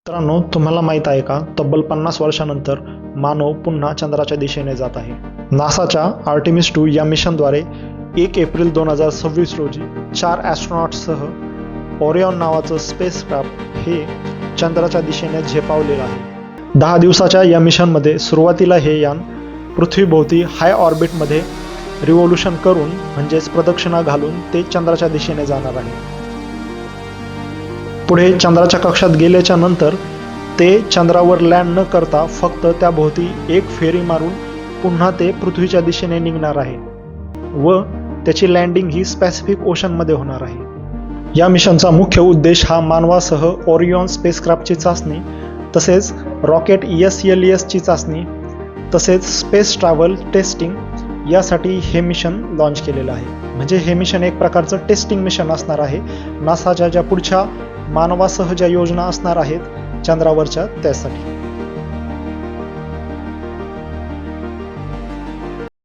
मित्रांनो, तुम्हाला माहीत आहे का, तब्बल 50 वर्षानंतर मानव पुन्हा चंद्राच्या दिशेने जात आहे. नासाच्या आर्टेमिस 2 या मिशनद्वारे 1 एप्रिल 2026 रोजी 4 ॲस्ट्रॉनॉट्ससह ओरिऑन नावाचं स्पेसक्राफ्ट हे चंद्राच्या दिशेने झेपावलेलं आहे. 10 दिवसाच्या या मिशनमध्ये सुरुवातीला हे यान पृथ्वीभोवती हाय ऑर्बिटमध्ये रिव्होल्यूशन करून म्हणजेच प्रदक्षिणा घालून ते चंद्राच्या दिशेने जाणार आहे. पुढे चंद्राच्या कक्षात गेल्याच्या नंतर ते चंद्रावर लँड न करता फक्त त्याभोवती एक फेरी मारून पुन्हा ते पृथ्वीच्या दिशेने निघणार आहे व त्याची लँडिंग ही पॅसिफिक ओशनमध्ये होणार आहे. या मिशनचा मुख्य उद्देश हा मानवासह ओरिऑन स्पेसक्राफ्टची चाचणी, तसेच रॉकेट SLS ची चाचणी, तसेच स्पेस ट्रॅव्हल टेस्टिंग यासाठी हे मिशन लॉन्च केलेलं आहे. म्हणजे हे मिशन एक प्रकारचं टेस्टिंग मिशन असणार आहे. नासाच्या ज्या पुढच्या मानवासह ज्या योजना असणार आहेत चंद्रावरच्या त्यासाठी.